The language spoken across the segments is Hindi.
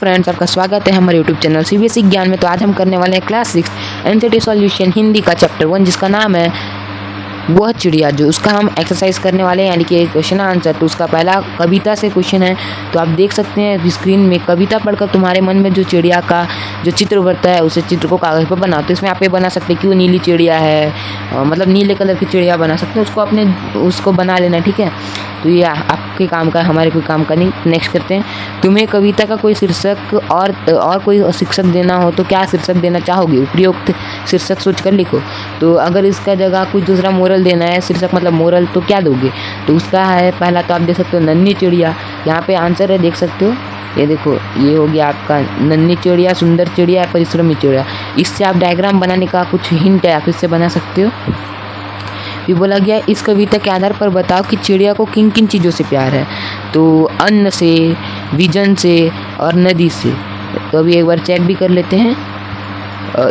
फ्रेंड्स, आपका स्वागत है हमारे यूट्यूब चैनल सीबीएसई ज्ञान में। तो आज हम करने वाले हैं क्लास 6 एनसीईआरटी सॉल्यूशन हिंदी का चैप्टर 1, जिसका नाम है वह चिड़िया। जो उसका हम एक्सरसाइज करने वाले हैं, यानी कि क्वेश्चन आंसर। तो उसका पहला कविता से क्वेश्चन है। तो आप देख सकते हैं स्क्रीन में, कविता पढ़कर तुम्हारे मन में जो चिड़िया का जो चित्र उभरता है, उसे चित्र को कागज़ पर बनाओ। तो इसमें आप ये बना सकते हैं कि वो नीली चिड़िया है, मतलब नीले कलर की चिड़िया बना सकते हैं। उसको बना लेना, ठीक है। तो ये आपके काम का है, हमारे कोई काम का नहीं। नेक्स्ट करते हैं। तुम्हें कविता का कोई शीर्षक और कोई शिक्षक देना हो तो क्या शीर्षक देना चाहोगे? उपयुक्त शीर्षक सोच कर लिखो। तो अगर इसका जगह कुछ दूसरा मोरल देना है, शीर्षक मतलब मोरल, तो क्या दोगे? तो उसका है पहला, तो आप देख सकते हो नन्ही चिड़िया। यहाँ पे आंसर है, देख सकते हो, ये देखो, ये हो गया आपका नन्ही चिड़िया, सुंदर चिड़िया, परिश्रमी चिड़िया। इससे आप डायग्राम बनाने का कुछ हिंट है, आप इससे बना सकते हो। ये बोला गया, इस कविता के आधार पर बताओ कि चिड़िया को किन किन चीज़ों से प्यार है। तो अन्न से, विजन से और नदी से। तो अभी एक बार चेक भी कर लेते हैं।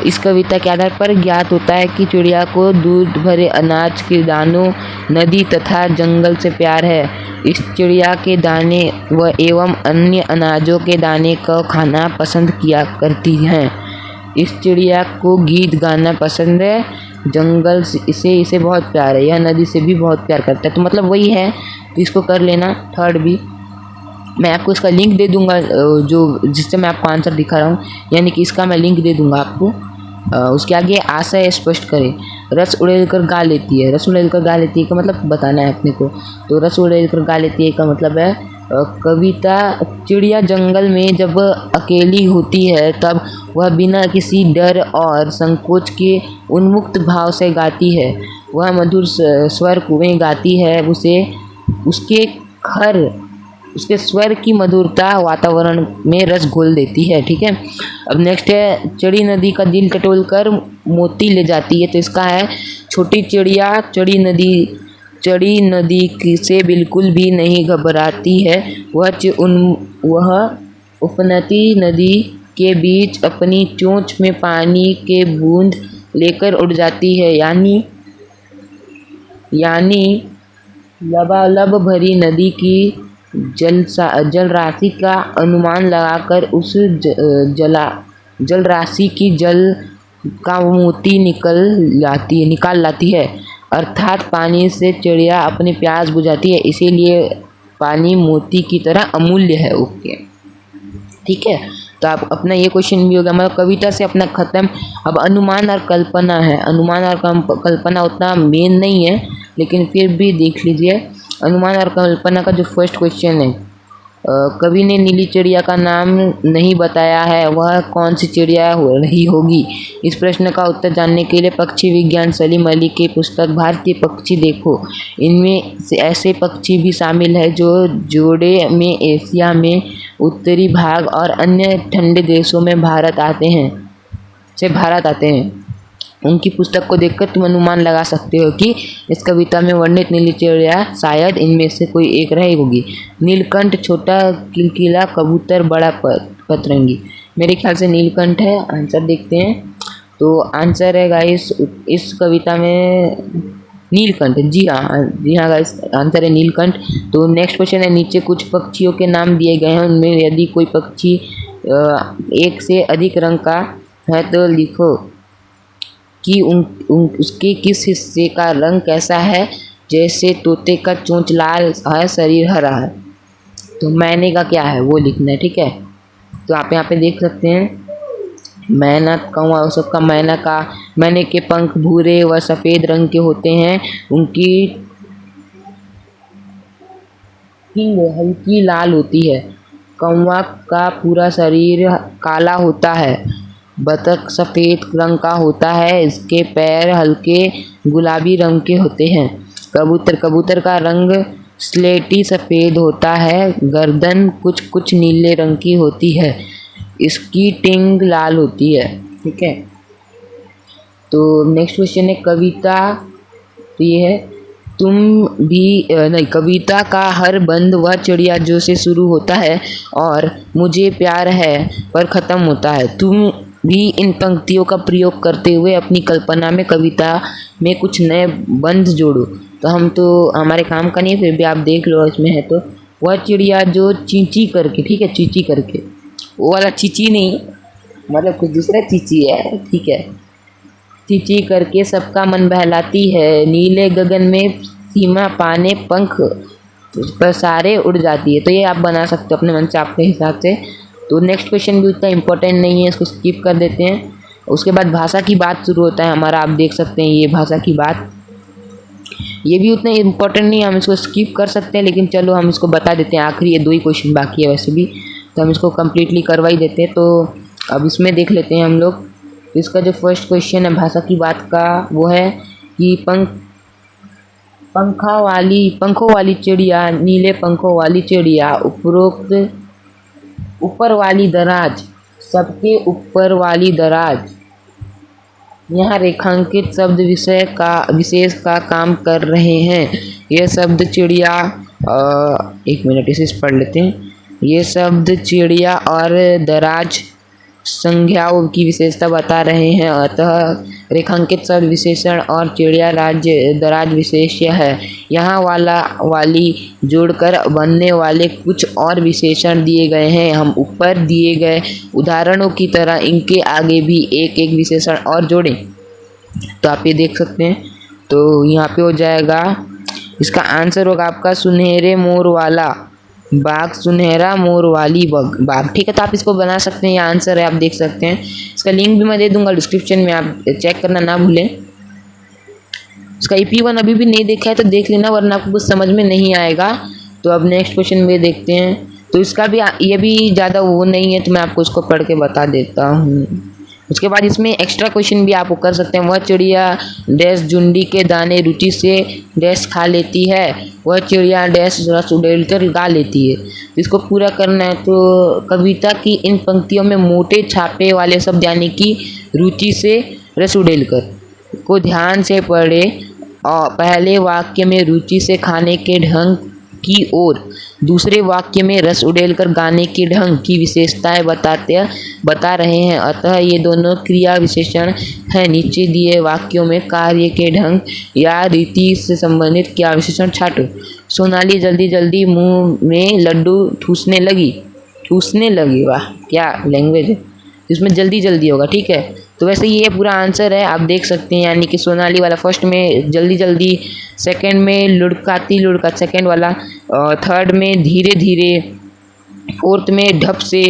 इस कविता के आधार पर ज्ञात होता है कि चिड़िया को दूध भरे अनाज के दानों, नदी तथा जंगल से प्यार है। इस चिड़िया के दाने व एवं अन्य अनाजों के दाने को खाना पसंद किया करती हैं। इस चिड़िया को गीत गाना पसंद है। जंगल से इसे बहुत प्यार है। यह नदी से भी बहुत प्यार करता है। तो मतलब वही है, तो इसको कर लेना। थर्ड भी मैं आपको इसका लिंक दे दूंगा, जो जिससे मैं आपको आंसर दिखा रहा हूँ, यानी कि इसका मैं लिंक दे दूंगा आपको। उसके आगे आशय स्पष्ट करें। रस उड़ेल कर गा लेती है। रस उड़ेल कर गा लेती है का मतलब बताना है अपने को। तो रस उड़ेल कर गा लेती है का मतलब है कविता, चिड़िया जंगल में जब अकेली होती है तब वह बिना किसी डर और संकोच के उन्मुक्त भाव से गाती है। वह मधुर स्वर में गाती है। उसके स्वर की मधुरता वातावरण में रस घोल देती है, ठीक है। अब नेक्स्ट है, चिड़ी नदी का दिल टटोल कर मोती ले जाती है। तो इसका है, छोटी चिड़िया चड़ी नदी से बिल्कुल भी नहीं घबराती है। वह उफनती नदी के बीच अपनी चोंच में पानी के बूंद लेकर उड़ जाती है, यानी लबालब भरी नदी की जल राशि का अनुमान लगाकर उस जल राशि की जल का मोती निकाल लाती है। अर्थात पानी से चिड़िया अपनी प्यास बुझाती है, इसीलिए पानी मोती की तरह अमूल्य है। ओके, ठीक है। तो आप अपना ये क्वेश्चन भी हो गया, मतलब कविता से अपना खत्म। अब अनुमान और कल्पना है। अनुमान और कल्पना उतना मेन नहीं है, लेकिन फिर भी देख लीजिए। अनुमान और कल्पना का जो फर्स्ट क्वेश्चन है, कवि ने नीली चिड़िया का नाम नहीं बताया है, वह कौन सी चिड़िया हो रही होगी? इस प्रश्न का उत्तर जानने के लिए पक्षी विज्ञान सलीम अली की पुस्तक भारतीय पक्षी देखो। इनमें से ऐसे पक्षी भी शामिल है जो जोड़े में एशिया में उत्तरी भाग और अन्य ठंडे देशों में भारत आते हैं। उनकी पुस्तक को देखकर तुम अनुमान लगा सकते हो कि इस कविता में वर्णित नीली चिड़िया शायद इनमें से कोई एक रही होगी। नीलकंठ, छोटा किलकिला कबूतर, बड़ा पतरंगी। मेरे ख्याल से नीलकंठ है। आंसर देखते हैं। तो आंसर है गाइस, इस कविता में नीलकंठ। जी हाँ गाइस, आंसर है नीलकंठ। तो नेक्स्ट क्वेश्चन है, नीचे कुछ पक्षियों के नाम दिए गए हैं, उनमें यदि कोई पक्षी एक से अधिक रंग का है तो लिखो कि उसके किस हिस्से का रंग कैसा है। जैसे तोते का चोंच लाल है, शरीर हरा है। तो मैने का क्या है वो लिखना है, ठीक है। तो आप यहाँ पे देख सकते हैं, मैना कौवा, सबका मैने के पंख भूरे व सफ़ेद रंग के होते हैं। उनकी सींग हल्की लाल होती है। कौवा का पूरा शरीर काला होता है। बतख सफ़ेद रंग का होता है। इसके पैर हल्के गुलाबी रंग के होते हैं। कबूतर का रंग स्लेटी सफ़ेद होता है। गर्दन कुछ नीले रंग की होती है। इसकी टिंग लाल होती है, ठीक है। तो नेक्स्ट क्वेश्चन है, कविता, तो ये है, कविता का हर बंद वह चिड़िया जो से शुरू होता है और मुझे प्यार है पर ख़त्म होता है। तुम भी इन पंक्तियों का प्रयोग करते हुए अपनी कल्पना में कविता में कुछ नए बंद जोड़ो। तो हमारे काम का नहीं है, फिर भी आप देख लो इसमें है। तो वह चिड़िया जो चींची करके, ठीक है, चींची करके वो वाला चीची नहीं, मतलब कुछ दूसरा चीची है, ठीक है। चीची करके सबका मन बहलाती है, नीले गगन में सीमा पाने पंख पसारे उड़ जाती है। तो ये आप बना सकते हो अपने मन से, आपके हिसाब से। तो नेक्स्ट क्वेश्चन भी उतना इम्पोर्टेंट नहीं है, इसको स्किप कर देते हैं। उसके बाद भाषा की बात शुरू होता है हमारा, आप देख सकते हैं ये भाषा की बात, ये भी उतना इम्पोर्टेंट नहीं है, हम इसको स्किप कर सकते हैं, लेकिन चलो हम इसको बता देते हैं। आखिरी ये 2 ही क्वेश्चन बाकी है वैसे भी, तो हम इसको कम्प्लीटली करवा ही देते हैं। तो अब इसमें देख लेते हैं हम लोग। तो इसका जो फर्स्ट क्वेश्चन है भाषा की बात का, वो है कि पंखों वाली चिड़िया, नीले पंखों वाली चिड़िया, उपरोक्त ऊपर वाली दराज, सबके ऊपर वाली दराज, यहाँ रेखांकित शब्द विशेष का काम कर रहे हैं। ये शब्द चिड़िया, एक मिनट इसे पढ़ लेते हैं। ये शब्द चिड़िया और दराज संज्ञाओं की विशेषता बता रहे हैं, अतः रेखांकित शब्द विशेषण और चिड़िया दराज विशेष्य है। यहाँ वाली जोड़कर बनने वाले कुछ और विशेषण दिए गए हैं। हम ऊपर दिए गए उदाहरणों की तरह इनके आगे भी एक एक विशेषण और जोड़ें। तो आप ये देख सकते हैं। तो यहाँ पे हो जाएगा, इसका आंसर होगा आपका सुनहरे मोर वाला बाघ, सुनहरा मोर वाली बाघ, ठीक है। तो आप इसको बना सकते हैं, ये आंसर है, आप देख सकते हैं। इसका लिंक भी मैं दे दूंगा डिस्क्रिप्शन में, आप चेक करना ना भूलें। इसका EP1 अभी भी नहीं देखा है तो देख लेना, वरना आपको कुछ समझ में नहीं आएगा। तो अब नेक्स्ट क्वेश्चन में देखते हैं। तो इसका भी ये भी ज़्यादा वो नहीं है, तो मैं आपको इसको पढ़ के बता देता हूँ। उसके बाद इसमें एक्स्ट्रा क्वेश्चन भी आप कर सकते हैं। वह चिड़िया डैश जुंडी के दाने रुचि से डैश खा लेती है, वह चिड़िया डैश रस उड़ेलकर गा लेती है। इसको पूरा करना है। तो कविता की इन पंक्तियों में मोटे छापे वाले शब्द यानी कि रुचि से रस उड़ेलकर को ध्यान से पढ़े और पहले वाक्य में रुचि से खाने के ढंग की ओर, दूसरे वाक्य में रस उड़ेलकर गाने के ढंग की विशेषताएं बता रहे हैं, अतः ये दोनों क्रिया विशेषण हैं। नीचे दिए वाक्यों में कार्य के ढंग या रीति से संबंधित क्रिया विशेषण छांटो। सोनाली जल्दी जल्दी मुंह में लड्डू ठूसने लगी, वाह क्या लैंग्वेज है, इसमें जल्दी जल्दी होगा, ठीक है। तो वैसे ये पूरा आंसर है, आप देख सकते हैं। यानी कि सोनाली वाला फर्स्ट में जल्दी जल्दी, सेकंड में लुढ़काती सेकंड वाला, थर्ड में धीरे धीरे, फोर्थ में ढप से,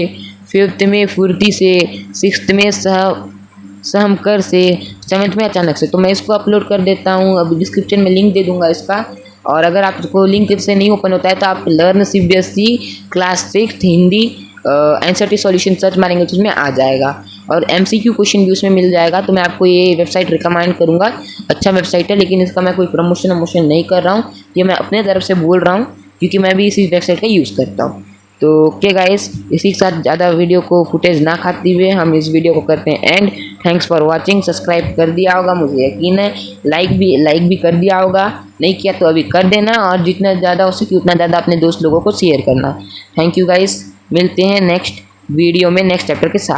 फिफ्थ में फुर्ती से, सिक्स्थ में सहमकर से, सेवन्थ में अचानक से। तो मैं इसको अपलोड कर देता हूँ, अभी डिस्क्रिप्शन में लिंक दे दूंगा इसका। और अगर आपको लिंक से नहीं ओपन होता है तो आप learn CBSE class 6 Hindi NCERT solution search मारेंगे तो उसमें आ जाएगा, और MCQ क्वेश्चन भी उसमें मिल जाएगा। तो मैं आपको ये वेबसाइट रिकमेंड करूँगा, अच्छा वेबसाइट है, लेकिन इसका मैं कोई प्रमोशन नहीं कर रहा हूँ, ये मैं अपने तरफ से बोल रहा हूँ क्योंकि मैं भी इसी वेबसाइट का यूज़ करता हूँ। तो ओके गाइस, इसी के साथ ज़्यादा वीडियो को फुटेज ना खाते हुए हम इस वीडियो को करते हैं and. Thanks for watching. Subscribe कर दिया होगा मुझे यकीन है, लाइक भी कर दिया होगा, नहीं किया तो अभी कर देना, और जितना ज़्यादा हो सके उतना ज़्यादा अपने दोस्त लोगों को शेयर करना। थैंक यू गाइस, मिलते हैं नेक्स्ट वीडियो में नेक्स्ट चैप्टर के साथ।